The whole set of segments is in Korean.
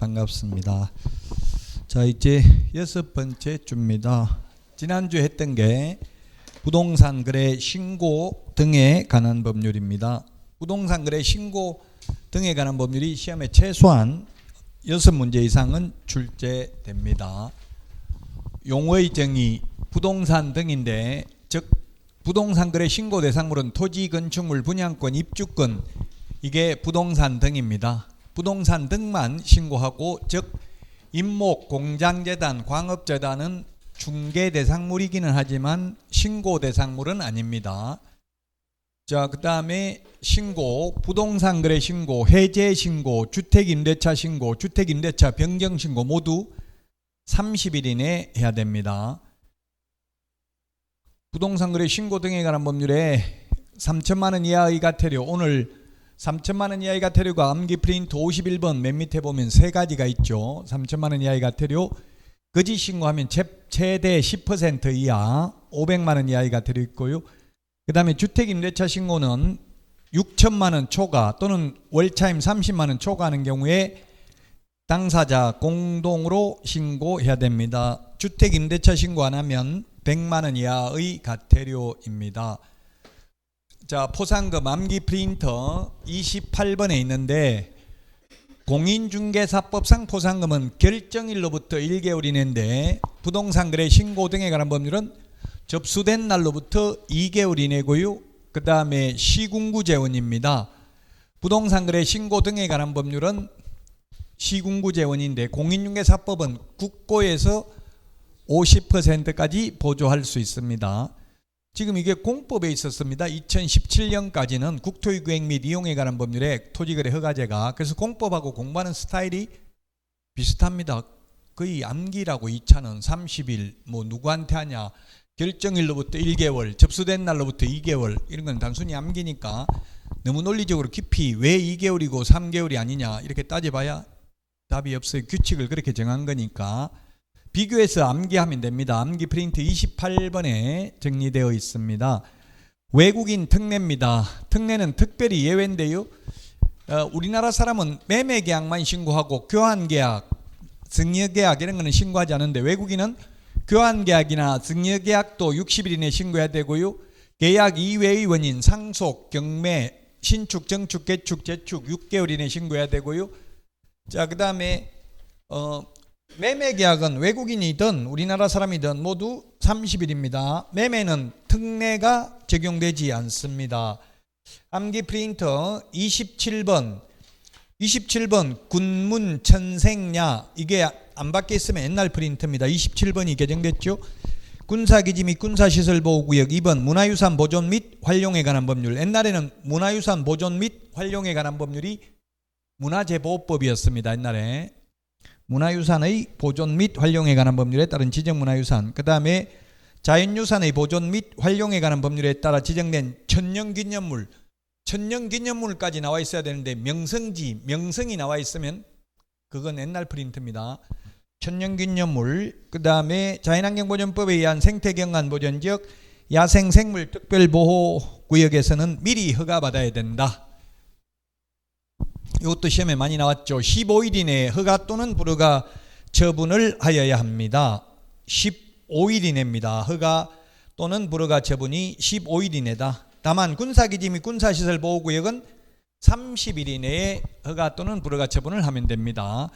반갑습니다. 자, 이제 6번째 주입니다. 지난주에 했던 게 부동산 거래 신고 등에 관한 법률입니다. 부동산 거래 신고 등에 관한 법률이 시험에 최소한 6문제 이상은 출제됩니다. 용어의 정의 부동산 등인데, 즉 부동산 거래 신고 대상물은 토지, 건축물, 분양권, 입주권, 이게 부동산 등입니다. 부동산 등만 신고하고, 즉 임목, 공장재단, 광업재단은 중개 대상물이기는 하지만 신고 대상물은 아닙니다. 자, 그 다음에 신고, 부동산 거래 신고, 해제 신고, 주택임대차 신고, 주택임대차 변경 신고 모두 30일 이내에 해야 됩니다. 부동산 거래 신고 등에 관한 법률에 3천만 원 이하의 가태료, 오늘 3천만 원 이하의 가태료가 암기 프린트 51번 맨 밑에 보면 세 가지가 있죠. 3천만 원 이하의 가태료, 거짓 신고하면 최대 10% 이하 500만 원 이하의 가태료 있고요. 그 다음에 주택임대차 신고는 6천만 원 초과 또는 월차임 30만 원 초과하는 경우에 당사자 공동으로 신고해야 됩니다. 주택임대차 신고 안 하면 100만 원 이하의 가태료입니다. 자, 포상금 암기 프린터 28번에 있는데, 공인중개사법상 포상금은 결정일로부터 1개월 이내인데 부동산 거래 신고 등에 관한 법률은 접수된 날로부터 2개월 이내고요. 그 다음에 시군구재원입니다. 부동산 거래 신고 등에 관한 법률은 시군구재원인데, 공인중개사법은 국고에서 50%까지 보조할 수 있습니다. 지금 이게 공법에 있었습니다. 2017년까지는 국토유기획 및 이용에 관한 법률에 토지거래 허가제가, 그래서 공법하고 공부하는 스타일이 비슷합니다. 거의 암기라고 2차는 30일, 뭐 누구한테 하냐, 결정일로부터 1개월, 접수된 날로부터 2개월, 이런 건 단순히 암기니까 너무 논리적으로 깊이 왜 2개월이고 3개월이 아니냐 이렇게 따져봐야 답이 없어요. 규칙을 그렇게 정한 거니까 비교해서 암기하면 됩니다. 암기 프린트 28번에 정리되어 있습니다. 외국인 특례입니다. 특례는 특별히 예외인데요. 우리나라 사람은 매매계약만 신고하고 교환계약, 증여계약 이런 거는 신고하지 않는데, 외국인은 교환계약이나 증여계약도 60일 이내에 신고해야 되고요. 계약 이외의 원인, 상속, 경매, 신축, 정축, 개축, 재축 6개월 이내에 신고해야 되고요. 자, 그 다음에 매매계약은 외국인이든 우리나라 사람이든 모두 30일입니다. 매매는 특례가 적용되지 않습니다. 암기 프린터 27번 군문천생야, 이게 안 밖에 있으면 옛날 프린트입니다. 27번이 개정됐죠. 군사기지 및 군사시설보호구역. 2번 문화유산 보존 및 활용에 관한 법률. 옛날에는 문화유산 보존 및 활용에 관한 법률이 문화재보호법이었습니다. 옛날에 문화유산의 보존 및 활용에 관한 법률에 따른 지정문화유산, 그 다음에 자연유산의 보존 및 활용에 관한 법률에 따라 지정된 천년기념물, 천년기념물까지 나와 있어야 되는데 명성지, 명성이 나와 있으면 그건 옛날 프린트입니다. 천년기념물, 그 다음에 자연환경보존법에 의한 생태경관보존지역, 야생생물 특별보호구역에서는 미리 허가받아야 된다. 이것도 시험에 많이 나왔죠. 15일 이내에 허가 또는 불허가 처분을 하여야 합니다. 15일 이내입니다. 허가 또는 불허가 처분이 15일 이내다. 다만 군사기지 및 군사시설 보호구역은 30일 이내에 허가 또는 불허가 처분을 하면 됩니다.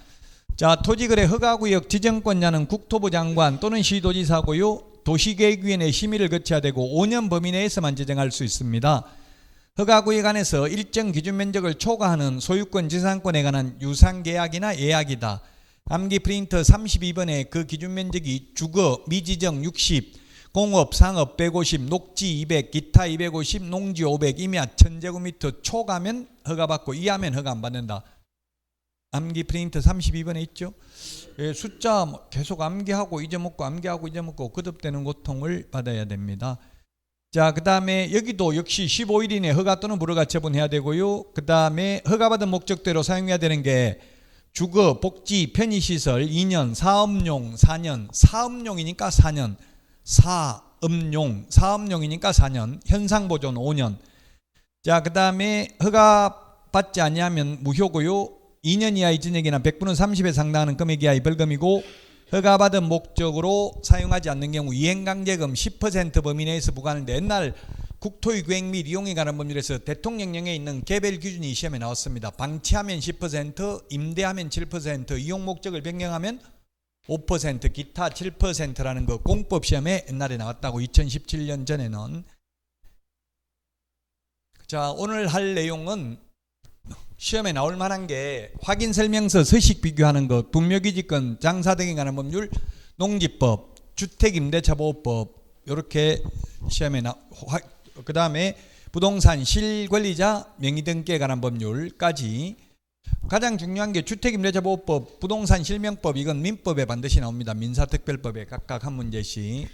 자, 토지거래 허가구역 지정권자는 국토부 장관 또는 시도지사고요. 도시계획위원회 심의를 거쳐야 되고 5년 범위 내에서만 지정할 수 있습니다. 허가구역 안에서 일정 기준 면적을 초과하는 소유권 지상권에 관한 유상계약이나 예약이다. 암기 프린터 32번에 그 기준 면적이 주거 미지정 60, 공업 상업 150, 녹지 200, 기타 250, 농지 500, 임야 1000제곱미터 초과면 허가받고 이하면 허가 안 받는다. 암기 프린터 32번에 있죠. 숫자 계속 암기하고 잊어먹고 암기하고 잊어먹고 거듭되는 고통을 받아야 됩니다. 자, 그 다음에 여기도 역시 15일 이내 허가 또는 불허가 처분해야 되고요. 그 다음에 허가받은 목적대로 사용해야 되는 게 주거, 복지, 편의시설 2년, 사업용 4년, 사업용이니까 4년, 사업용이니까 4년, 현상보존 5년. 자, 그 다음에 허가 받지 아니하면 무효고요. 2년 이하의 징역이나 100분의 30에 상당하는 금액 이하의 벌금이고 허가받은 목적으로 사용하지 않는 경우 이행강제금 10% 범위 내에서 부과하는데 옛날 국토의 구획 및 이용에 관한 법률에서 대통령령에 있는 개별 기준이 시험에 나왔습니다. 방치하면 10%, 임대하면 7%, 이용 목적을 변경하면 5%, 기타 7%라는 거 공법 시험에 옛날에 나왔다고 2017년 전에는. 자, 오늘 할 내용은 시험에 나올 만한 게 확인 설명서 서식 비교하는 것, 분묘기지권, 장사 등에 관한 법률, 농지법, 주택임대차보호법 이렇게 시험에 그 다음에 부동산 실권리자 명의등기에 관한 법률까지. 가장 중요한 게 주택임대차보호법, 부동산 실명법, 이건 민법에 반드시 나옵니다. 민사특별법에 각각 한 문제씩,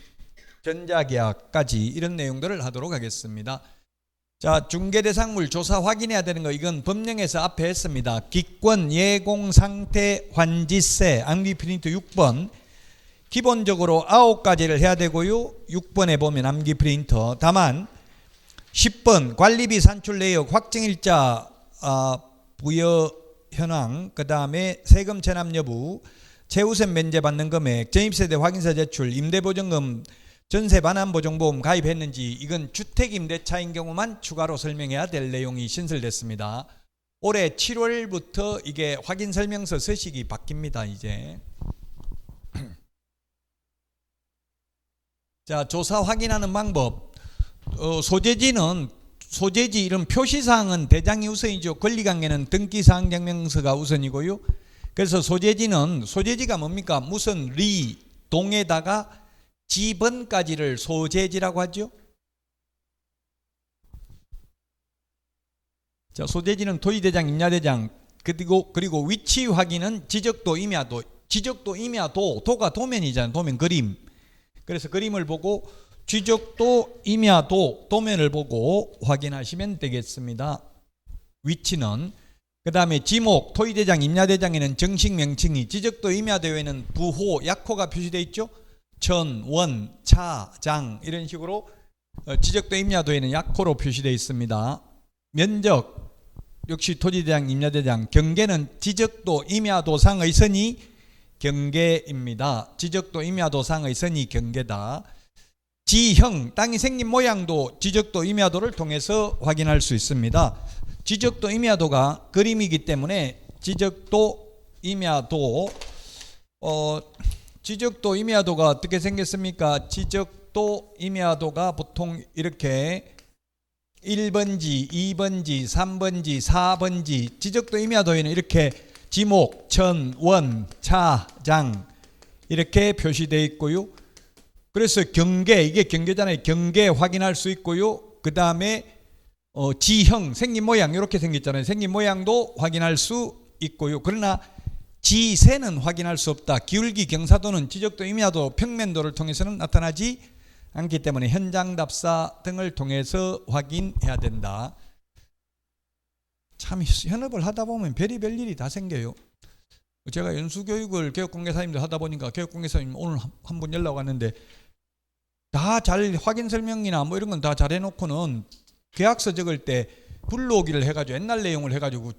전자계약까지 이런 내용들을 하도록 하겠습니다. 자, 중개대상물 조사 확인해야 되는 거, 이건 법령에서 앞에 했습니다. 기권, 예공, 상태, 환지세, 암기프린트 6번. 기본적으로 9가지를 해야 되고요. 6번에 보면 암기프린터. 다만 10번 관리비 산출 내역, 확정일자 부여 현황, 그 다음에 세금 체납 여부, 최우선 면제 받는 금액, 전입세대 확인서 제출, 임대보증금, 전세 반환 보증보험 가입했는지, 이건 주택임대차인 경우만 추가로 설명해야 될 내용이 신설됐습니다. 올해 7월부터 이게 확인설명서 서식이 바뀝니다. 이제 자, 조사 확인하는 방법. 소재지 이런 표시사항은 대장이 우선이죠. 권리관계는 등기사항증명서가 우선이고요. 그래서 소재지가 뭡니까? 무슨 리, 동에다가 지번까지를 소재지라고 하죠. 자, 소재지는 토지대장, 임야대장, 그리고 위치 확인은 지적도, 임야도. 지적도, 임야도, 도가 도면이잖아요. 도면 그림. 그래서 그림을 보고 지적도, 임야도, 도면을 보고 확인하시면 되겠습니다. 위치는. 그 다음에 지목, 토지대장, 임야대장에는 정식 명칭이, 지적도, 임야도에는 부호, 약호가 표시되어 있죠. 천, 원, 차, 장 이런 식으로 지적도, 임야도에는 약호로 표시되어 있습니다. 면적 역시 토지대장, 임야대장. 경계는 지적도, 임야도상의 선이 경계입니다. 지적도, 임야도상의 선이 경계다. 지형, 땅이 생긴 모양도 지적도, 임야도를 통해서 확인할 수 있습니다. 지적도, 임야도가 그림이기 때문에 지적도, 임야도, 지적도, 임야도가 어떻게 생겼습니까? 지적도, 임야도가 보통 이렇게 1번지, 2번지, 3번지, 4번지, 지적도, 임야도에는 이렇게 지목, 천, 원, 차, 장 이렇게 표시되어 있고요. 그래서 경계, 이게 경계잖아요. 경계 확인할 수 있고요. 그 다음에 지형, 생긴 모양 이렇게 생겼잖아요. 생긴 모양도 확인할 수 있고요. 그러나 지세는 확인할 수 없다. 기울기, 경사도는 지적도, 임야도, 평면도를 통해서는 나타나지 않기 때문에 현장 답사 등을 통해서 확인해야 된다. 참 현업을 하다 보면 별의별 일이 다 생겨요. 제가 연수교육을 교육공개사님들 하다 보니까 교육공개사님 오늘 한 분 연락 왔는데 다 잘 확인 설명이나 뭐 이런 건 다 잘 해놓고는 계약서 적을 때 불러오기를 해가지고 옛날 내용을 해가지고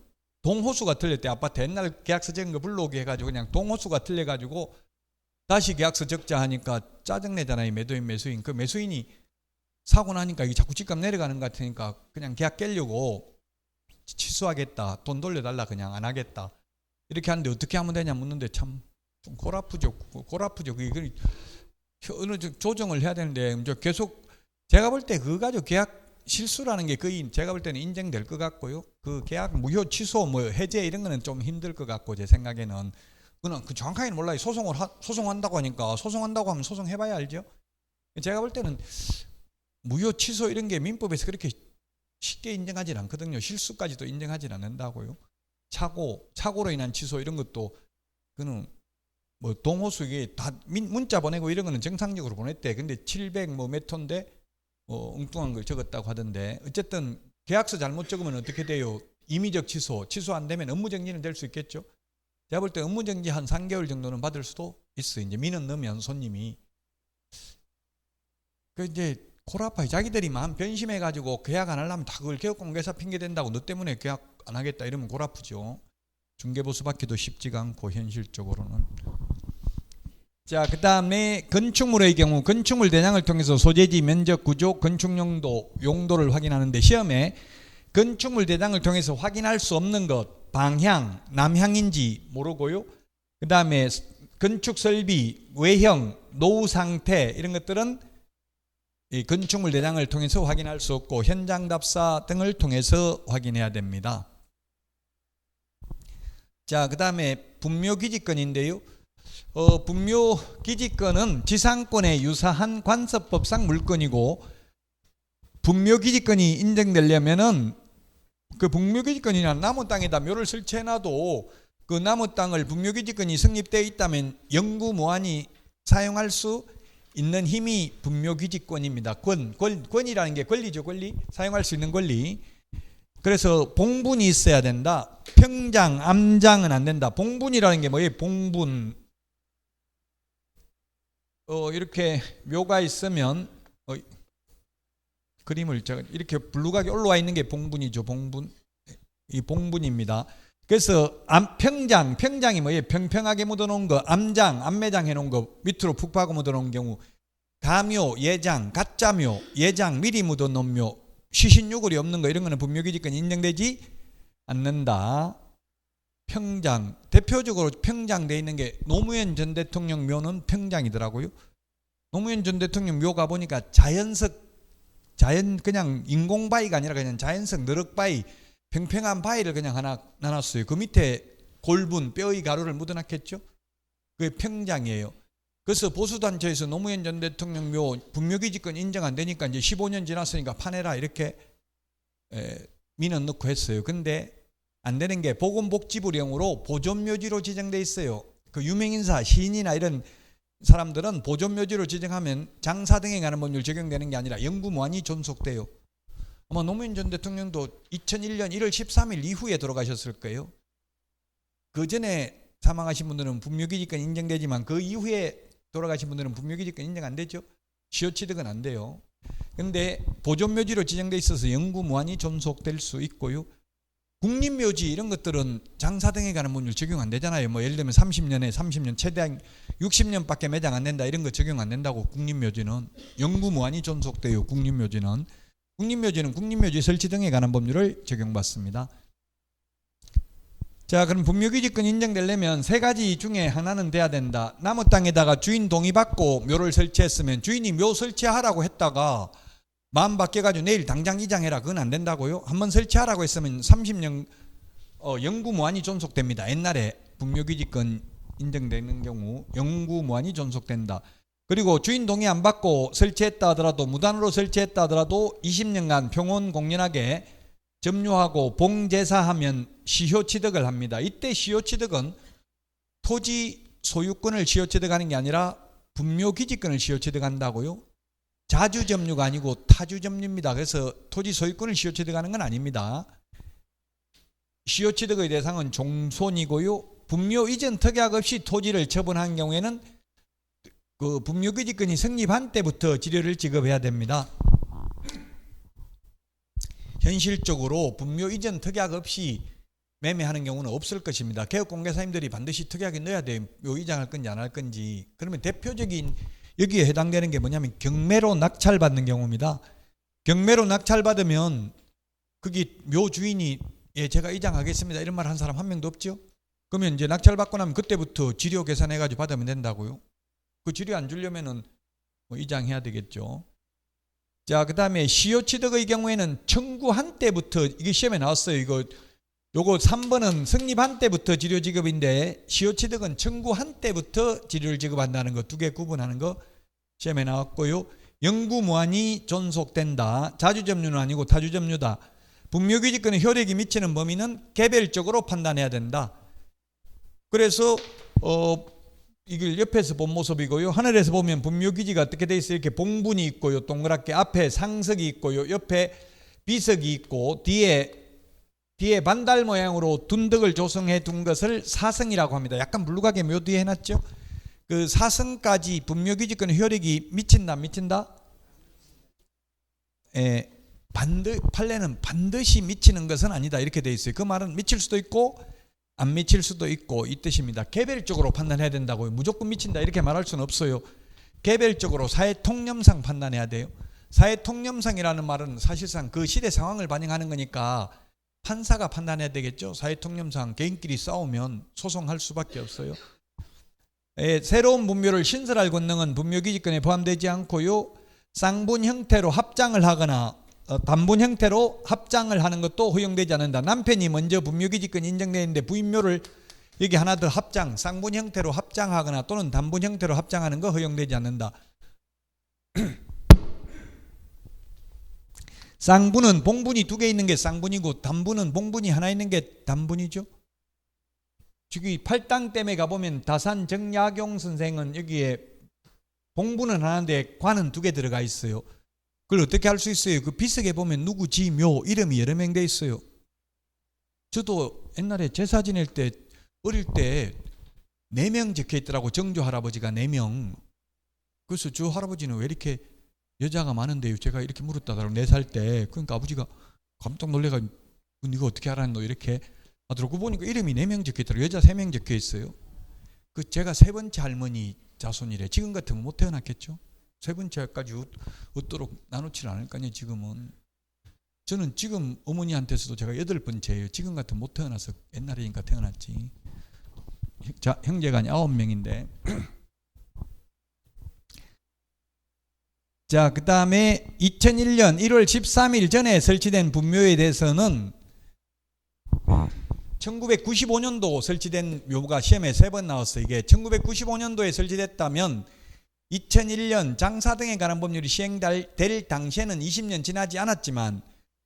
동호수가 틀렸대. 아파트 옛날 계약서 적은 거 불러오기 해가지고 그냥 동호수가 틀려가지고 다시 계약서 적자 하니까 짜증내잖아요. 매도인 매수인. 그 매수인이 사고 나니까 이게 자꾸 집값 내려가는 것 같으니까 그냥 계약 깨려고 취소하겠다, 돈 돌려달라, 그냥 안 하겠다 이렇게 하는데 어떻게 하면 되냐 묻는데 참 좀 골아프죠. 그게 어느 조정을 해야 되는데 계속 제가 볼 때 그거 가지고 계약 실수라는 게 거의 제가 볼 때는 인정될 것 같고요. 그 계약 무효 취소 뭐 해제 이런 거는 좀 힘들 것 같고 제 생각에는 그는 그 정확하게는 몰라요. 소송한다고 하니까 소송한다고 하면 소송해봐야 알죠. 제가 볼 때는 무효 취소 이런 게 민법에서 그렇게 쉽게 인정하지 않거든요. 실수까지도 인정하지 않는다고요. 착오로 인한 취소 이런 것도 그는 뭐 동호수 이게 다 문자 보내고 이런 거는 정상적으로 보냈대. 근데 700 뭐 몇 톤데 엉뚱한 걸 적었다고 하던데 어쨌든 계약서 잘못 적으면 어떻게 돼요? 임의적 취소 안 되면 업무정지는 될 수 있겠죠. 제가 볼 때 업무정지 한 3개월 정도는 받을 수도 있어. 이제 민원 넣으면 손님이 그 이제 골아파요. 자기들이 마음 변심해가지고 계약 안 하려면 다 그걸 교육공개사 핑계 댄다고 너 때문에 계약 안 하겠다 이러면 골아프죠. 중개보수 받기도 쉽지가 않고 현실적으로는. 자, 그 다음에 건축물의 경우 건축물 대장을 통해서 소재지, 면적, 구조, 건축용도, 용도를 확인하는데 시험에 건축물 대장을 통해서 확인할 수 없는 것, 방향, 남향인지 모르고요. 그 다음에 건축 설비, 외형, 노후 상태 이런 것들은 이 건축물 대장을 통해서 확인할 수 없고 현장 답사 등을 통해서 확인해야 됩니다. 자, 그 다음에 분묘기지권인데요. 분묘기지권은 지상권에 유사한 관습법상 물권이고 분묘기지권이 인정되려면은 그 분묘기지권이나 나무 땅에다 묘를 설치해놔도 그 나무 땅을 분묘기지권이 성립되어 있다면 영구무한히 사용할 수 있는 힘이 분묘기지권입니다. 권이라는 게 권리죠, 권리. 사용할 수 있는 권리. 그래서 봉분이 있어야 된다. 평장, 암장은 안 된다. 봉분이라는 게 뭐예요? 봉분. 이렇게 묘가 있으면 그림을 이렇게 블루각이 올라와 있는 게 봉분이죠. 봉분. 이 봉분입니다. 그래서 평장이 뭐예요? 평평하게 묻어놓은 거. 암매장 해놓은 거 밑으로 푹 파고 묻어놓은 경우. 가묘, 예장, 가짜묘, 예장 미리 묻어놓은 묘, 시신유골이 없는 거 이런 거는 분묘기지권이 인정되지 않는다. 평장, 대표적으로 평장되어 있는 게 노무현 전 대통령 묘는 평장이더라고요. 노무현 전 대통령 묘 가보니까 그냥 인공바위가 아니라 그냥 자연석 너럭바위, 평평한 바위를 그냥 하나 놔놨어요. 그 밑에 골분, 뼈의 가루를 묻어놨겠죠. 그게 평장이에요. 그래서 보수단체에서 노무현 전 대통령 묘 분묘기지권 인정 안 되니까 이제 15년 지났으니까 파내라 이렇게 민원 넣고 했어요. 근데 안 되는 게 보건복지부령으로 보존묘지로 지정돼 있어요. 그 유명인사, 시인이나 이런 사람들은 보존묘지로 지정하면 장사 등에 관한 법률 적용되는 게 아니라 영구무한히 존속돼요. 아마 노무현 전 대통령도 2001년 1월 13일 이후에 돌아가셨을 거예요. 그 전에 사망하신 분들은 분묘기지권 인정되지만 그 이후에 돌아가신 분들은 분묘기지권 인정 안 되죠. 시효취득은 안 돼요. 근데 보존묘지로 지정돼 있어서 영구무한히 존속될 수 있고요. 국립묘지 이런 것들은 장사 등에 관한 법률 적용 안 되잖아요. 뭐 예를 들면 30년 최대한 60년밖에 매장 안 된다 이런 거 적용 안 된다고. 국립묘지는 영구무한히 존속돼요. 국립묘지는 국립묘지 설치 등에 관한 법률을 적용받습니다. 자, 그럼 분묘기지권 인정되려면 세 가지 중에 하나는 돼야 된다. 나무 땅에다가 주인 동의받고 묘를 설치했으면 주인이 묘 설치하라고 했다가 마음 바뀌어가지고 내일 당장 이장해라. 그건 안 된다고요. 한번 설치하라고 했으면 30년 영구무한히 존속됩니다. 옛날에 분묘기지권 인정되는 경우 영구무한히 존속된다. 그리고 주인 동의 안 받고 설치했다 하더라도 무단으로 설치했다 하더라도 20년간 평온공연하게 점유하고 봉제사하면 시효취득을 합니다. 이때 시효취득은 토지 소유권을 시효취득하는 게 아니라 분묘기지권을 시효취득한다고요. 자주점유가 아니고 타주점유입니다. 그래서 토지 소유권을 시효취득하는 건 아닙니다. 시효취득의 대상은 종손이고요. 분묘 이전 특약 없이 토지를 처분한 경우에는 그 분묘기지권이 성립한 때부터 지료를 지급해야 됩니다. 현실적으로 분묘 이전 특약 없이 매매하는 경우는 없을 것입니다. 개업공개사님들이 반드시 특약에 넣어야 돼요. 묘 이장할 건지 안 할 건지. 그러면 대표적인 여기에 해당되는 게 뭐냐면 경매로 낙찰받는 경우입니다. 경매로 낙찰받으면 거기 묘 주인이 예 제가 이장하겠습니다 이런 말 한 사람 한 명도 없죠. 그러면 이제 낙찰받고 나면 그때부터 지료 계산해가지고 받으면 된다고요. 그 지료 안 주려면은 뭐 이장해야 되겠죠. 자, 그 다음에 시효취득의 경우에는 청구한 때부터, 이게 시험에 나왔어요. 요거 3번은 성립한 때부터 지료 지급인데 시효취득은 청구한 때부터 지료를 지급한다는 거 두 개 구분하는 거 시험에 나왔고요. 영구무한히 존속된다. 자주점유는 아니고 타주점유다. 분묘기지권의 효력이 미치는 범위는 개별적으로 판단해야 된다. 그래서 이걸 옆에서 본 모습이고요. 하늘에서 보면 분묘기지가 어떻게 돼 있어요? 이렇게 봉분이 있고요. 동그랗게 앞에 상석이 있고요. 옆에 비석이 있고 뒤에 반달 모양으로 둔덕을 조성해 둔 것을 사성이라고 합니다. 약간 물루가게 묘 뒤에 해놨죠. 그 사성까지 분묘기지권의 효력이 미친다 미친다? 판례는 반드시 미치는 것은 아니다 이렇게 돼 있어요. 그 말은 미칠 수도 있고 안 미칠 수도 있고 이 뜻입니다. 개별적으로 판단해야 된다고요. 무조건 미친다 이렇게 말할 수는 없어요. 개별적으로 사회 통념상 판단해야 돼요. 사회 통념상이라는 말은 사실상 그 시대 상황을 반영하는 거니까 판사가 판단해야 되겠죠. 사회 통념상 개인끼리 싸우면 소송할 수밖에 없어요. 새로운 분묘를 신설할 권능은 분묘기지권에 포함되지 않고요. 쌍분 형태로 합장을 하거나 단분 형태로 합장을 하는 것도 허용되지 않는다. 남편이 먼저 분묘기지권이 인정되는데 부인묘를 여기 하나 더 합장, 쌍분 형태로 합장하거나 또는 단분 형태로 합장하는 거 허용되지 않는다. 쌍분은 봉분이 2개 있는 게 쌍분이고 단분은 봉분이 하나 있는 게 단분이죠. 저기 팔당댐에 가보면 다산 정약용 선생은 여기에 봉분은 하나인데 관은 2개 들어가 있어요. 그걸 어떻게 할 수 있어요? 그 비석에 보면 누구 지묘 이름이 여러 명 돼 있어요. 저도 옛날에 제사 지낼 때 어릴 때 4명 적혀 있더라고. 정조 할아버지가 4명. 그래서 저 할아버지는 왜 이렇게 여자가 많은데요? 제가 이렇게 물었다더라고. 4살 때. 그러니까 아버지가 깜짝 놀래가지고 이거 어떻게 알았노? 이렇게 하더라고. 보니까 이름이 4명 적혀 있더라고. 여자 3명 적혀 있어요. 그 제가 3번째 할머니 자손이래. 지금 같으면 못 태어났겠죠? 3번째까지 얻도록 나누지를 않을 거 아니에요. 지금은. 저는 지금 어머니한테서도 제가 8번째예요. 지금 같으면 못 태어나서 옛날이니까 태어났지. 자, 형제간이 9명인데. 자, 그 다음에 2001년 1월 13일 전에 설치된 분묘에 대해서는 1995년도 설치된 묘가 시험에 3번 나왔어요. 이게 1995년도에 설치됐다면 2001년 장사 등에 관한 법률이 시행될 당시에는 20년 지나지 않았지만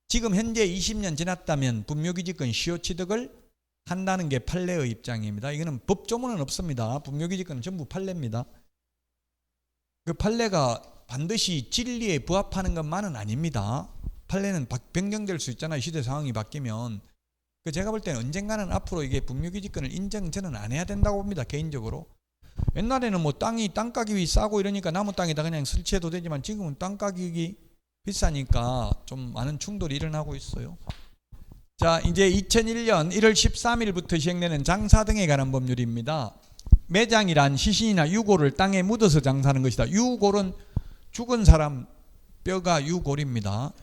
지금 현재 20년 지났다면 분묘기지권 시효취득을 한다는 게 판례의 입장입니다. 이거는 법조문은 없습니다. 분묘기지권은 전부 판례입니다. 그 판례가 반드시 진리에 부합하는 것만은 아닙니다. 판례는 변경될 수 있잖아요. 시대 상황이 바뀌면. 제가 볼 때는 언젠가는 앞으로 이게 분묘기지권을 인정 저는 안 해야 된다고 봅니다. 개인적으로. 옛날에는 뭐 땅 가격이 싸고 이러니까 나무 땅에다 그냥 설치해도 되지만 지금은 땅 가격이 비싸니까 좀 많은 충돌이 일어나고 있어요. 자, 이제 2001년 1월 13일부터 시행되는 장사 등에 관한 법률입니다. 매장이란 시신이나 유골을 땅에 묻어서 장사하는 것이다. 유골은 죽은 사람 뼈가 유골입니다.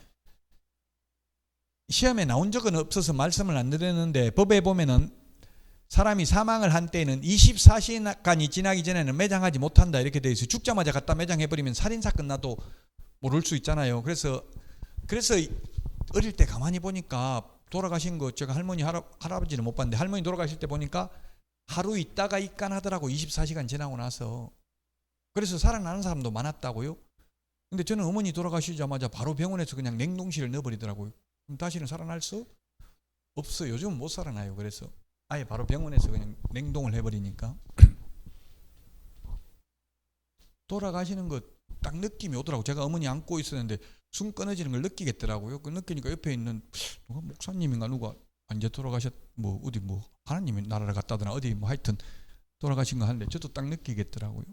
시험에 나온 적은 없어서 말씀을 안 드렸는데 법에 보면은 사람이 사망을 한 때에는 24시간이 지나기 전에는 매장하지 못한다 이렇게 되어 있어요. 죽자마자 갖다 매장해버리면 살인사건 나도 모를 수 있잖아요. 그래서 어릴 때 가만히 보니까 돌아가신 거 제가 할머니 할아버지는 못 봤는데 할머니 돌아가실 때 보니까 하루 있다가 입간하더라고. 24시간 지나고 나서. 그래서 살아나는 사람도 많았다고요. 근데 저는 어머니 돌아가시자마자 바로 병원에서 그냥 냉동실을 넣어버리더라고요. 그럼 다시는 살아날 수 없어요. 요즘은 못 살아나요. 그래서 아예 바로 병원에서 그냥 냉동을 해버리니까. 돌아가시는 거 딱 느낌이 오더라고. 제가 어머니 안고 있었는데 숨 끊어지는 걸 느끼겠더라고요. 그 느끼니까 옆에 있는 누가 목사님인가 누가 이제 돌아가셨 뭐 어디 뭐 하나님이 나라를 갔다더나 어디 뭐 하여튼 돌아가신 거 하는데 저도 딱 느끼겠더라고요.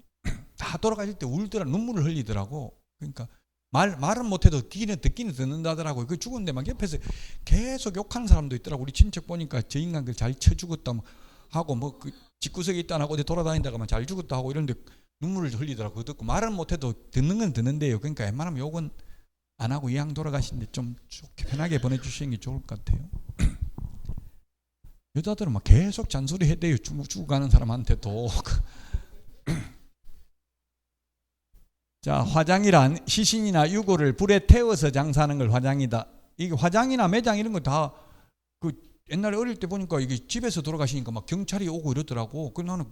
다 돌아가실 때 울더라. 눈물을 흘리더라고. 그러니까 말은 못해도 듣기는 듣는다더라고요. 그 죽었는데 막 옆에서 계속 욕하는 사람도 있더라고. 우리 친척 보니까 저 인간 잘 쳐 죽었다 하고 뭐 그 집구석에 있다 하고 어디 돌아다니다가 잘 죽었다 하고 이런데 눈물을 흘리더라고. 듣고 말은 못해도 듣는 건 듣는데요. 그러니까 웬만하면 욕은 안 하고 이왕 돌아가시는데 좀 좋게 편하게 보내주시는 게 좋을 것 같아요. 여자들은 막 계속 잔소리 해대요. 죽어가는 사람한테도. 자, 화장이란 시신이나 유골을 불에 태워서 장사하는 걸 화장이다. 이게 화장이나 매장 이런 거 다 그 옛날에 어릴 때 보니까 이게 집에서 돌아가시니까 막 경찰이 오고 이러더라고. 그 나는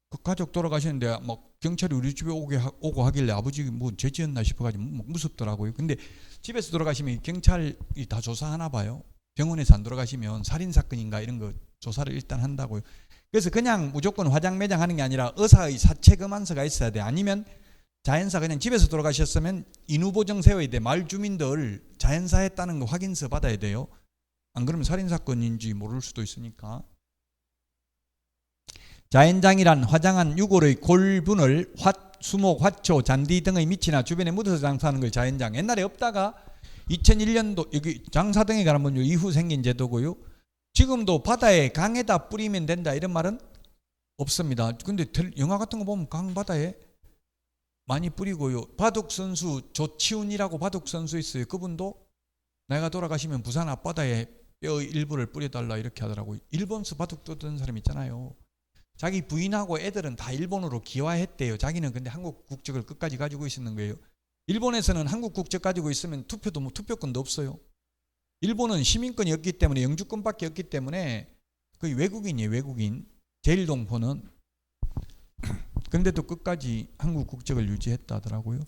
그 가족 돌아가시는데 막 경찰이 우리 집에 오고 하길래 아버지 뭐 죄 지었나 싶어가지고 무섭더라고요. 근데 집에서 돌아가시면 경찰이 다 조사하나 봐요. 병원에서 안 돌아가시면 살인사건인가 이런 거 조사를 일단 한다고요. 그래서 그냥 무조건 화장 매장 하는 게 아니라 의사의 사체검안서가 있어야 돼. 아니면 자연사 그냥 집에서 돌아가셨으면 인후보정 세워야 돼. 마을 주민들 자연사 했다는 거 확인서 받아야 돼요. 안 그러면 살인사건인지 모를 수도 있으니까. 자연장이란 화장한 유골의 골분을 수목, 화초, 잔디 등의 밑이나 주변에 묻어서 장사하는 걸 자연장. 옛날에 없다가 2001년도 여기 장사 등에 관한 법률 이후 생긴 제도고요. 지금도 바다에 강에다 뿌리면 된다 이런 말은 없습니다. 근데 영화 같은 거 보면 강 바다에 많이 뿌리고요. 바둑 선수 조치훈이라고 바둑 선수 있어요. 그분도 내가 돌아가시면 부산 앞바다에 뼈 일부를 뿌려달라 이렇게 하더라고요. 일본서 바둑 두던 사람 있잖아요. 자기 부인하고 애들은 다 일본으로 기화했대요. 자기는 근데 한국 국적을 끝까지 가지고 있었는 거예요. 일본에서는 한국 국적 가지고 있으면 투표권도 없어요. 일본은 시민권이 없기 때문에 영주권밖에 없기 때문에 거의 외국인이에요. 외국인. 제일동포는. 근데도 끝까지 한국 국적을 유지했다 하더라고요.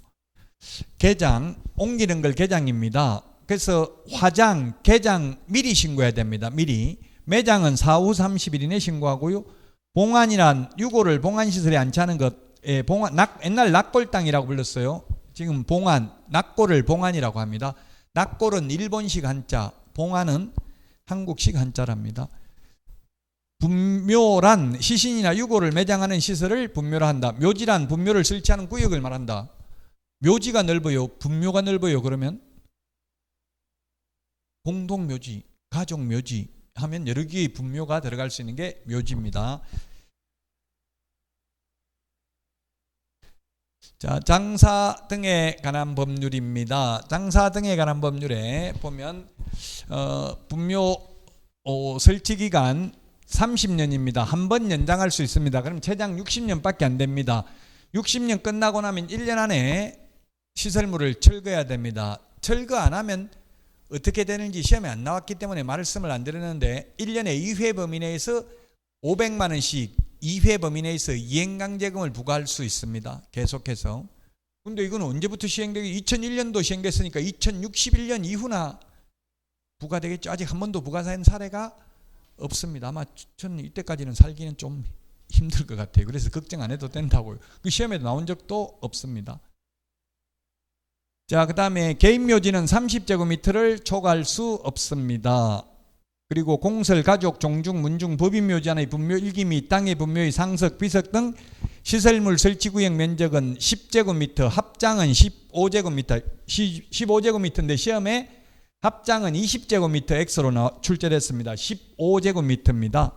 개장, 옮기는 걸 개장입니다. 그래서 화장, 개장 미리 신고해야 됩니다. 미리. 매장은 4후 30일 이내 신고하고요. 봉안이란 유골을 봉안시설에 안치하는 것, 옛날 낙골당이라고 불렀어요. 지금 봉안, 낙골을 봉안이라고 합니다. 낙골은 일본식 한자, 봉안은 한국식 한자랍니다. 분묘란 시신이나 유골을 매장하는 시설을 분묘라 한다. 묘지란 분묘를 설치하는 구역을 말한다. 묘지가 넓어요, 분묘가 넓어요. 그러면 공동묘지, 가족묘지 하면 여러 개의 분묘가 들어갈 수 있는 게 묘지입니다. 자, 장사 등에 관한 법률입니다. 장사 등에 관한 법률에 보면 분묘 설치 기간 30년입니다. 한 번 연장할 수 있습니다. 그럼 최장 60년밖에 안 됩니다. 60년 끝나고 나면 1년 안에 시설물을 철거해야 됩니다. 철거 안 하면 어떻게 되는지 시험에 안 나왔기 때문에 말씀을 안 드렸는데 1년에 2회 범위 내에서 500만 원씩 2회 범위 내에서 이행강제금을 부과할 수 있습니다. 계속해서. 근데 이건 언제부터 시행되기? 2001년도 시행됐으니까 2061년 이후나 부과되겠죠. 아직 한 번도 부과된 사례가 없습니다. 아마 저는 이때까지는 살기는 좀 힘들 것 같아요. 그래서 걱정 안 해도 된다고요. 그 시험에도 나온 적도 없습니다. 자, 그 다음에 개인묘지는 30제곱미터를 초과할 수 없습니다. 그리고 공설, 가족, 종중, 문중, 법인묘지 안의 분묘 일기 및 땅의 분묘의 상석, 비석 등 시설물 설치구역 면적은 10제곱미터, 합장은 15제곱미터, 15제곱미터인데 시험에 합장은 20제곱미터 X로 출제됐습니다. 15제곱미터입니다.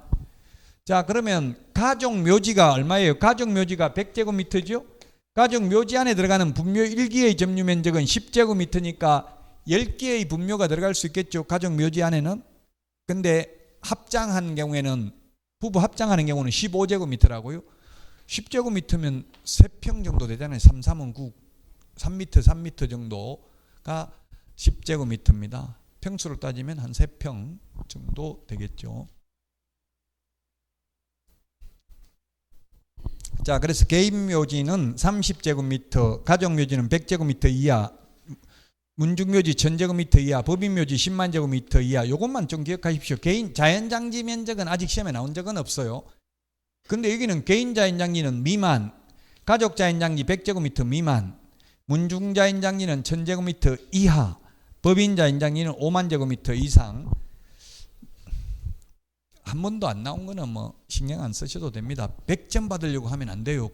자, 그러면 가족묘지가 얼마예요? 가족묘지가 100제곱미터죠? 가족묘지 안에 들어가는 분묘 1기의 점유 면적은 10제곱미터니까 10개의 분묘가 들어갈 수 있겠죠. 가족묘지 안에는. 근데 합장한 경우에는 부부 합장하는 경우는 15제곱미터라고요. 10제곱미터면 3평 정도 되잖아요. 3, 3은 9, 3m, 3m 정도가 10제곱미터입니다. 평수로 따지면 한 3평 정도 되겠죠. 자, 그래서 개인묘지는 30제곱미터, 가족묘지는 100제곱미터 이하, 문중묘지 1000제곱미터 이하, 법인묘지 10만 제곱미터 이하. 요것만 좀 기억하십시오. 개인 자연장지 면적은 아직 시험에 나온 적은 없어요. 근데 여기는 개인 자연장지는 미만, 가족 자연장지 100제곱미터 미만, 문중 자연장지는 1000제곱미터 이하, 법인 자연장지는 5만 제곱미터 이상. 한 번도 안 나온 거는 뭐 신경 안 쓰셔도 됩니다. 100점 받으려고 하면 안 돼요.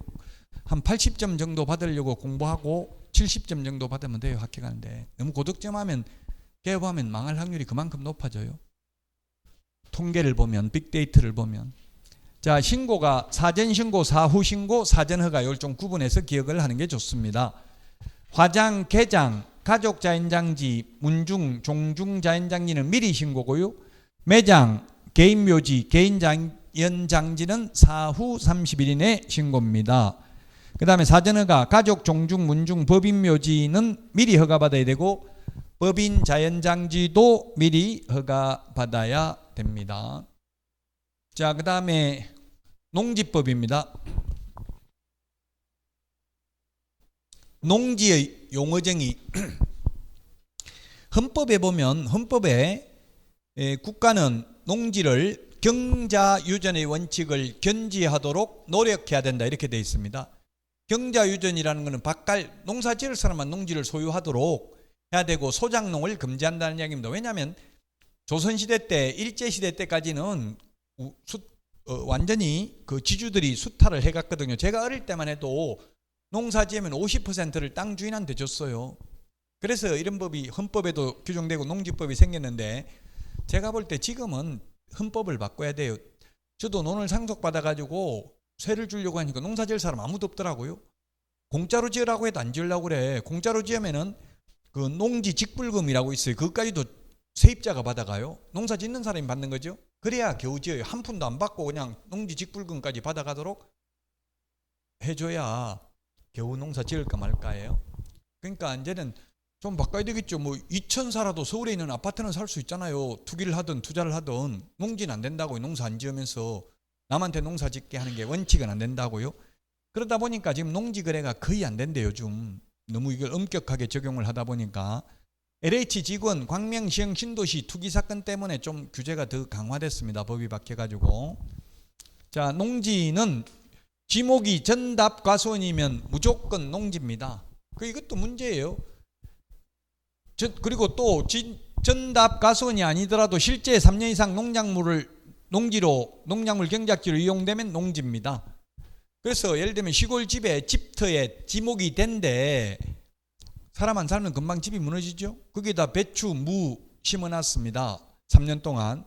한 80점 정도 받으려고 공부하고 70점 정도 받으면 돼요. 학교 가는데. 너무 고득점 하면 개업하면 망할 확률이 그만큼 높아져요. 통계를 보면, 빅데이터를 보면. 자, 신고가 사전신고, 사후신고, 사전허가 이걸 좀 구분해서 기억을 하는 게 좋습니다. 화장, 개장, 가족자연장지, 문중, 종중자연장지는 미리 신고고요. 매장, 개인묘지, 개인자연장지는 사후 30일 이내 신고입니다. 그 다음에 사전허가, 가족, 종중, 문중, 법인묘지는 미리 허가받아야 되고 법인자연장지도 미리 허가받아야 됩니다. 자, 그 다음에 농지법입니다. 농지의 용어정의 헌법에 보면 헌법에 국가는 농지를 경자유전의 원칙을 견지하도록 노력해야 된다 이렇게 되어 있습니다. 경자유전이라는 것은 바깥 농사 지을 사람만 농지를 소유하도록 해야 되고 소작농을 금지한다는 이야기입니다. 왜냐하면 조선시대 때 일제시대 때까지는 완전히 그 지주들이 수탈을 해갔거든요. 제가 어릴 때만 해도 농사 지으면 50%를 땅 주인한테 줬어요. 그래서 이런 법이 헌법에도 규정되고 농지법이 생겼는데 제가 볼 때 지금은 헌법을 바꿔야 돼요. 저도 논을 상속받아가지고 세를 주려고 하니까 농사 지을 사람 아무도 없더라고요. 공짜로 지으라고 해도 안 지으려고 그래. 공짜로 지으면은 그 농지 직불금이라고 있어요. 그것까지도 세입자가 받아가요. 농사 짓는 사람이 받는 거죠. 그래야 겨우 지어요. 한 푼도 안 받고 그냥 농지 직불금까지 받아가도록 해줘야 겨우 농사 지을까 말까예요. 그러니까 이제는 좀 바꿔야 되겠죠. 뭐 2천 살아도 서울에 있는 아파트는 살 수 있잖아요. 투기를 하든 투자를 하든. 농지는 안 된다고요. 농사 안 지으면서 남한테 농사 짓게 하는 게 원칙은 안 된다고요. 그러다 보니까 지금 농지 거래가 거의 안 된대요. 요즘 너무 이걸 엄격하게 적용을 하다 보니까 LH 직원 광명시형 신도시 투기 사건 때문에 좀 규제가 더 강화됐습니다. 법이 바뀌어가지고. 자, 농지는 지목이 전답 과수원이면 무조건 농지입니다. 이것도 문제예요. 그리고 또 전답 과수원이 아니더라도 실제 3년 이상 농작물 경작지로 이용되면 농지입니다. 그래서 예를 들면 시골 집에 집터에 지목이 된데 사람 안 살면 금방 집이 무너지죠. 거기다 배추, 무 심어놨습니다. 3년 동안.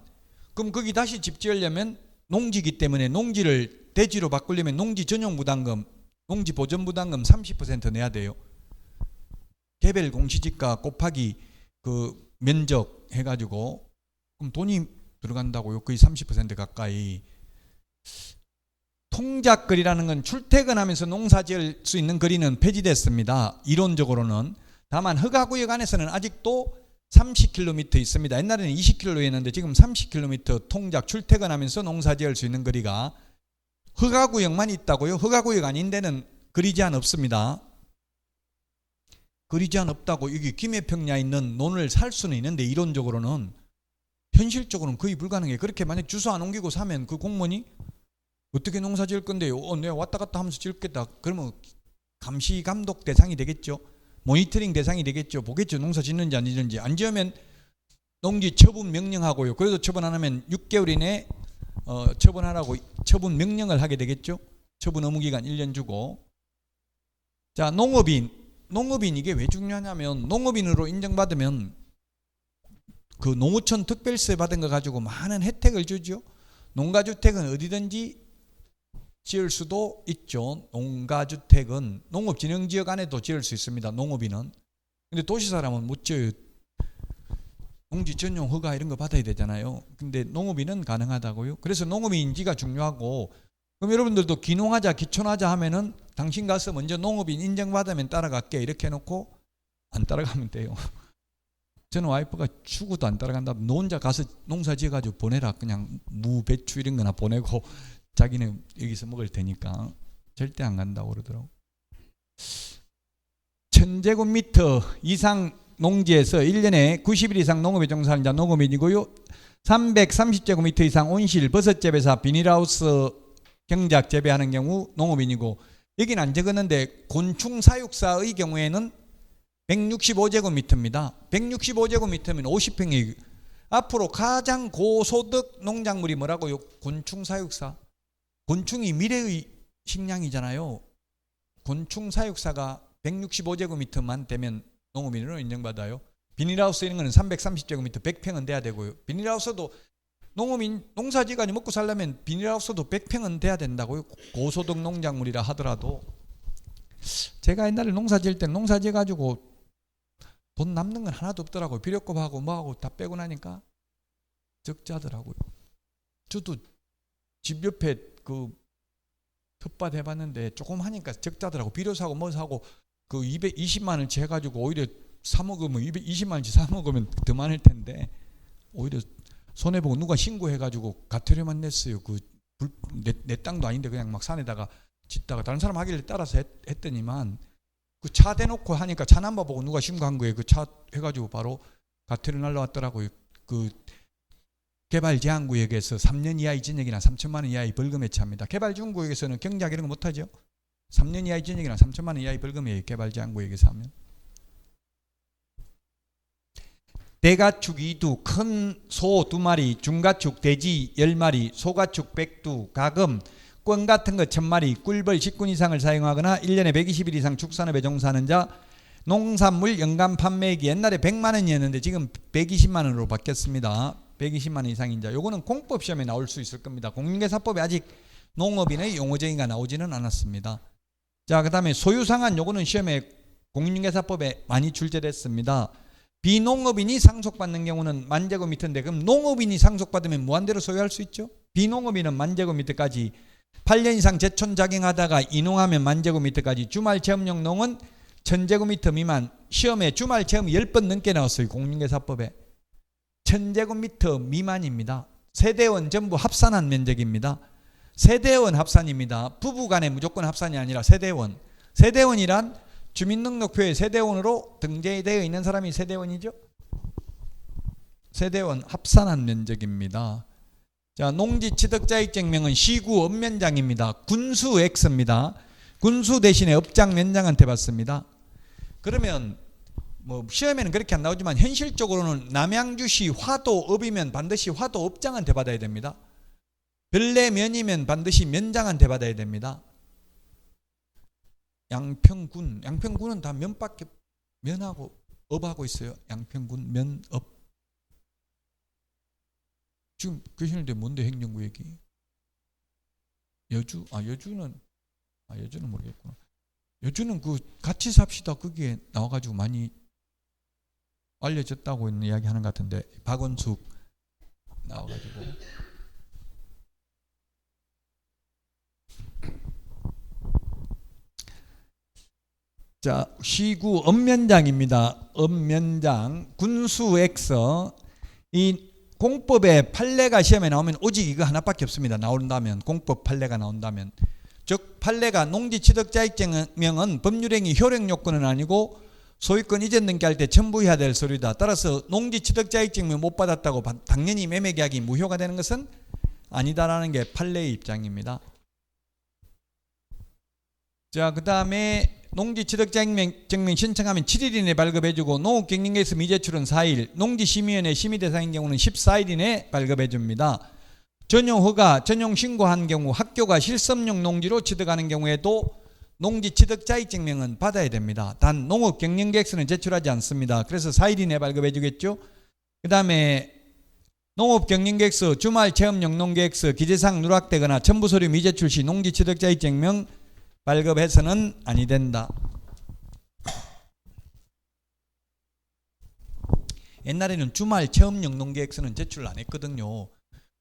그럼 거기 다시 집 지으려면 농지이기 때문에 농지를 대지로 바꾸려면 농지 전용 부담금, 농지 보전 부담금 30% 내야 돼요. 개별 공시지가 곱하기 그 면적 해가지고 그럼 돈이 들어간다고요. 거의 30% 가까이. 통작거리라는 건 출퇴근하면서 농사 지을 수 있는 거리는 폐지됐습니다. 이론적으로는. 다만 허가구역 안에서는 아직도 30km 있습니다. 옛날에는 20km였는데 지금 30km 통작 출퇴근하면서 농사 지을 수 있는 거리가 허가구역만 있다고요. 허가구역 아닌 데는 거리 제한 없습니다. 거리 제한 없다고 여기 김해평야에 있는 논을 살 수는 있는데 이론적으로는 현실적으로는 거의 불가능해요. 그렇게 만약 주소 안 옮기고 사면 그 공무원이 어떻게 농사 지을 건데요? 내가 왔다 갔다 하면서 지을겠다. 그러면 감시 감독 대상이 되겠죠. 모니터링 대상이 되겠죠. 보겠죠. 농사 짓는지 안 짓는지. 안 지으면 농지 처분 명령하고요. 그래도 처분 안 하면 6개월 이내에 처분하라고 처분 명령을 하게 되겠죠. 처분 의무 기간 1년 주고. 자, 농업인 이게 왜 중요하냐면 농업인으로 인정받으면 그 농어촌 특별세 받은 거 가지고 많은 혜택을 주죠. 농가주택은 어디든지 지을 수도 있죠. 농가주택은 농업진흥지역 안에도 지을 수 있습니다. 농업인은. 근데 도시사람은 못 지어요. 농지 전용 허가 이런 거 받아야 되잖아요. 근데 농업인은 가능하다고요. 그래서 농업인 인지가 중요하고, 그럼 여러분들도 기농하자 기촌하자 하면은 당신 가서 먼저 농업인 인정받으면 따라갈게 이렇게 해놓고 안 따라가면 돼요. 저는 와이프가 죽어도 안 따라간다. 너 혼자 가서 농사 지어가지고 보내라. 그냥 무, 배추 이런 거나 보내고 자기는 여기서 먹을 테니까. 절대 안 간다고 그러더라고. 1000제곱미터 이상 농지에서 1년에 90일 이상 농업에 종사하는 자 농업인이고요. 330제곱미터 이상 온실, 버섯재배사, 비닐하우스 경작 재배하는 경우 농업인이고, 여기는 안 적었는데 곤충사육사의 경우에는 165제곱미터입니다. 165제곱미터면 50평이 앞으로 가장 고소득 농작물이 뭐라고요? 곤충사육사. 곤충이 미래의 식량이잖아요. 곤충사육사가 165제곱미터만 되면 농업인으로 인정받아요. 비닐하우스 이런 거는 330제곱미터 100평은 돼야 되고요. 비닐하우스도 농업인 농사지가니 먹고 살려면 비닐하우스도 100평은 돼야 된다고요. 고소득 농작물이라 하더라도. 제가 옛날에 농사 지을 때 농사 지어가지고 돈 남는 건 하나도 없더라고요. 비료값하고 뭐하고 다 빼고 나니까 적자더라고요. 저도 집 옆에 그 텃밭 해봤는데 조금 하니까 적자더라고. 비료 사고 뭐 사고 그 220만 원치 해가지고 오히려 사 먹으면 220만 원치 사 먹으면 더 많을 텐데 오히려 손해보고 누가 신고해가지고 가태료만 냈어요. 내 땅도 아닌데 그냥 막 산에다가 짓다가 다른 사람 하길래 따라서 했더니만 그 차 대놓고 하니까 차 넘버 보고 누가 신고한 거예요. 그 차 해가지고 바로 가태료 날라왔더라고요. 그 개발제한구역에서 3년 이하의 징역이나 3천만 원 이하의 벌금에 처합니다. 개발지원구역에서는 경작 이런 거 못하죠. 3년 이하의 징역이나 3천만 원 이하의 벌금이에요. 개발제한구역에서 하면. 대가축 2두, 큰 소 2마리, 중가축 돼지 10마리, 소가축 100두, 가금, 꿩 같은 거 1000마리, 꿀벌 10군 이상을 사용하거나 1년에 120일 이상 축산업에 종사하는 자, 농산물 연간 판매액이 옛날에 100만 원이었는데 지금 120만 원으로 바뀌었습니다. 120만 원 이상인 자. 요거는 공법 시험에 나올 수 있을 겁니다. 공인중개사법에 아직 농업인의 용어정의가 나오지는 않았습니다. 자, 그다음에 소유상한 요거는 시험에 공인중개사법에 많이 출제됐습니다. 비농업인이 상속받는 경우는 만제곱미터인데, 그럼 농업인이 상속받으면 무한대로 소유할 수 있죠? 비농업인은 만제곱미터까지 8년 이상 제촌 작용하다가 이농하면 만제곱미터까지, 주말 체험용 농은 1000제곱미터 미만. 시험에 주말 체험 10번 넘게 나왔어요. 공인중개사법에 1000제곱미터 미만입니다. 세대원 전부 합산한 면적입니다. 세대원 합산입니다. 부부간에 무조건 합산이 아니라 세대원. 세대원이란 주민등록표에 세대원으로 등재되어 있는 사람이 세대원이죠. 세대원 합산한 면적입니다. 자, 농지 취득자익증명은 시구 업면장입니다. 군수 X입니다. 군수 대신에 업장 면장한테 받습니다. 그러면 뭐 시험에는 그렇게 안 나오지만 현실적으로는 남양주시 화도업이면 반드시 화도업장한테 받아야 됩니다. 별내면이면 반드시 면장한테 받아야 됩니다. 양평군은 다 면밖에, 면하고 업하고 있어요. 양평군 면업. 지금 계시는데 뭔데 행정구역이? 여주는 모르겠구나. 여주는 그 같이 삽시다 거기에 나와가지고 많이 알려졌다고 있는 이야기 하는 것 같은데, 박원숙 나와가지고. 자, 시구 업면장입니다. 업면장, 군수 X. 이 공법의 판례가 시험에 나오면 오직 이거 하나밖에 없습니다. 나온다면, 공법 판례가 나온다면. 즉 판례가 농지취득자익증명은 법률행위 효력요건은 아니고 소유권 이전 등기할 때 첨부해야 될 서류다. 따라서 농지취득자익증명 못 받았다고 당연히 매매계약이 무효가 되는 것은 아니다라는 게 판례의 입장입니다. 자, 그 다음에 농지취득자익증명 신청하면 7일 이내에 발급해주고, 농업경영계에서 미제출은 4일, 농지심의위원회 심의대상인 경우는 14일 이내에 발급해줍니다. 전용 허가, 전용 신고한 경우 학교가 실습용 농지로 취득하는 경우에도 농지취득자익증명은 받아야 됩니다. 단 농업경영계획서는 제출하지 않습니다. 그래서 4일 이내에 발급해주겠죠. 그 다음에 농업경영계획서, 주말체험용 농계획서, 기재사항 누락되거나 첨부서류 미제출 시 농지취득자익증명 발급해서는 아니 된다. 옛날에는 주말 체험용 농계획서는 제출 안 했거든요.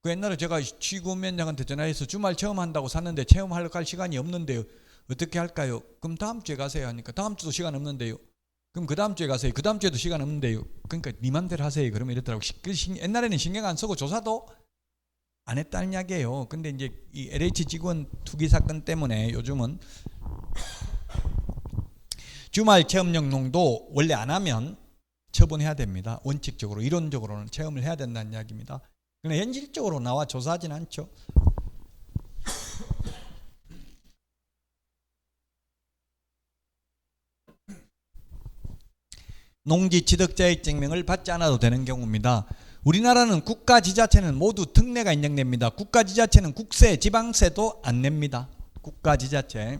그 옛날에 제가 시구면장한테 전화해서 주말 체험한다고 샀는데 체험할 시간이 없는데요. 어떻게 할까요? 그럼 다음 주에 가세요 하니까, 다음 주도 시간 없는데요. 그럼 그 다음 주에 가세요. 그 다음 주에도 시간 없는데요. 그러니까 네 맘대로 하세요. 그러면 이랬더라고. 옛날에는 신경 안 쓰고 조사도 안 했다는 이야기예요. 근데 이제 이 LH 직원 투기 사건 때문에 요즘은 주말 체험용 농도 원래 안 하면 처분해야 됩니다. 원칙적으로, 이론적으로는 체험을 해야 된다는 이야기입니다. 그러나 현실적으로 나와 조사하진 않죠. 농지취득자익증명을 받지 않아도 되는 경우입니다. 우리나라는 국가지자체는 모두 특례가 인정됩니다. 국가지자체는 국세, 지방세도 안 냅니다. 국가지자체.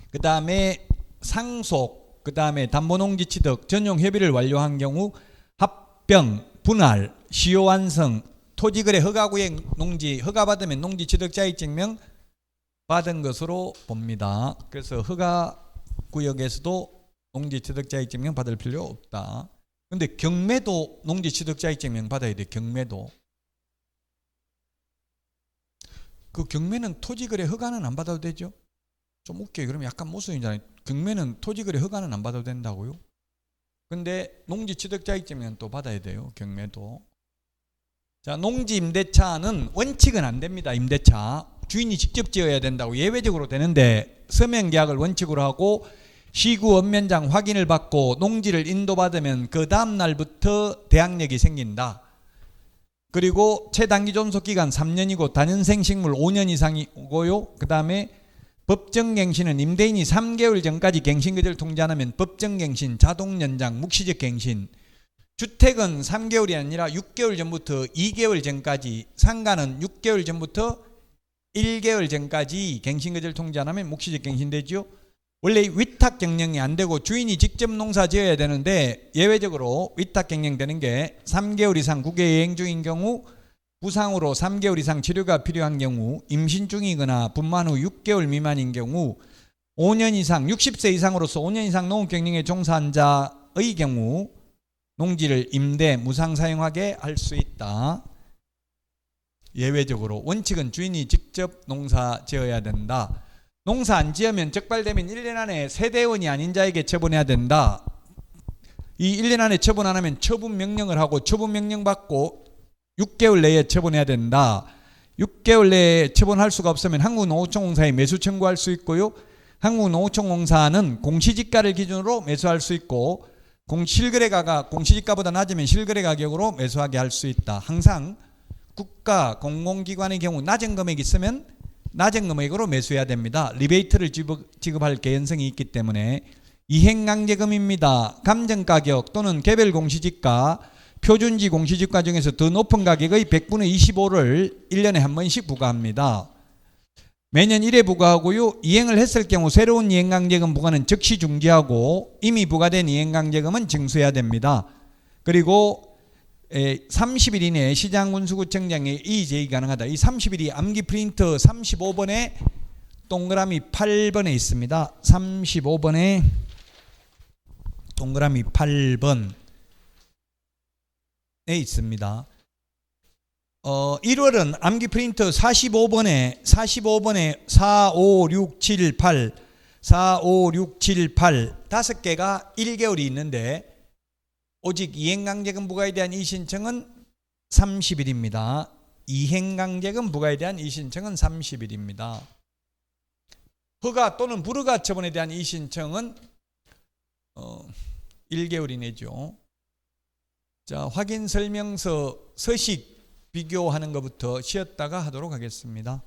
그 다음에 상속, 그 다음에 담보농지취득 전용 협의를 완료한 경우 합병, 분할, 시효 완성, 토지거래 허가구역 농지 허가받으면 농지취득자익증명 받은 것으로 봅니다. 그래서 허가구역에서도 농지취득자익증명 받을 필요 없다. 근데 경매도 농지취득자익증명 받아야 돼. 경매도. 그 경매는 토지거래 허가는 안 받아도 되죠? 좀 웃겨요. 그러면 약간 모순이잖아요. 경매는 토지거래 허가는 안 받아도 된다고요? 근데 농지취득자익증명은 또 받아야 돼요. 경매도. 자, 농지임대차는 원칙은 안 됩니다. 임대차. 주인이 직접 지어야 된다고 예외적으로 되는데, 서명계약을 원칙으로 하고 시구 업면장 확인을 받고 농지를 인도받으면 그 다음 날부터 대항력이 생긴다. 그리고 최단기 존속기간 3년이고 단연생 식물 5년 이상이고요. 그 다음에 법정갱신은 임대인이 3개월 전까지 갱신거절을 통지 않으면 법정갱신, 자동연장, 묵시적 갱신. 주택은 3개월이 아니라 6개월 전부터 2개월 전까지, 상가는 6개월 전부터 1개월 전까지 갱신거절 통지 안 하면 묵시적 갱신되죠. 원래 위탁 경영이 안 되고 주인이 직접 농사 지어야 되는데 예외적으로 위탁 경영되는 게 3개월 이상 국외 여행 중인 경우, 부상으로 3개월 이상 치료가 필요한 경우, 임신 중이거나 분만 후 6개월 미만인 경우, 5년 이상 60세 이상으로서 5년 이상 농업 경영에 종사한 자의 경우 농지를 임대 무상 사용하게 할 수 있다. 예외적으로 원칙은 주인이 직접 농사 지어야 된다. 농사 안 지으면 적발되면 1년 안에 세대원이 아닌 자에게 처분해야 된다. 이 1년 안에 처분 안 하면 처분 명령을 하고 처분 명령 받고 6개월 내에 처분해야 된다. 6개월 내에 처분할 수가 없으면 한국농어촌공사에 매수 청구할 수 있고요. 한국농어촌공사는 공시지가를 기준으로 매수할 수 있고 실거래가가 공시지가보다 낮으면 실거래 가격으로 매수하게 할 수 있다. 항상 국가 공공기관의 경우 낮은 금액이 있으면 낮은 금액으로 매수해야 됩니다. 리베이트를 지급할 개연성이 있기 때문에. 이행강제금입니다. 감정가격 또는 개별 공시지가, 표준지 공시지가 중에서 더 높은 가격의 100분의 25를 1년에 한 번씩 부과합니다. 매년 1회 부과하고요. 이행을 했을 경우 새로운 이행강제금 부과는 즉시 중지하고 이미 부과된 이행강제금은 징수해야 됩니다. 그리고 30일 이내에 시장군수구청장에 이의 가능하다. 이 30일이 암기 프린트 35번에 동그라미 8번에 있습니다. 35번에 동그라미 8번에 있습니다. 1월은 암기 프린트 45번에 4, 5, 6, 7, 8 4, 5, 6, 7, 8 5개가 1개월이 있는데 오직 이행강제금 부과에 대한 이의신청은 30일입니다. 이행강제금 부과에 대한 이의신청은 30일입니다. 허가 또는 불허가 처분에 대한 이의신청은 1개월 이내죠. 자, 확인 설명서 서식 비교하는 것부터 쉬었다가 하도록 하겠습니다.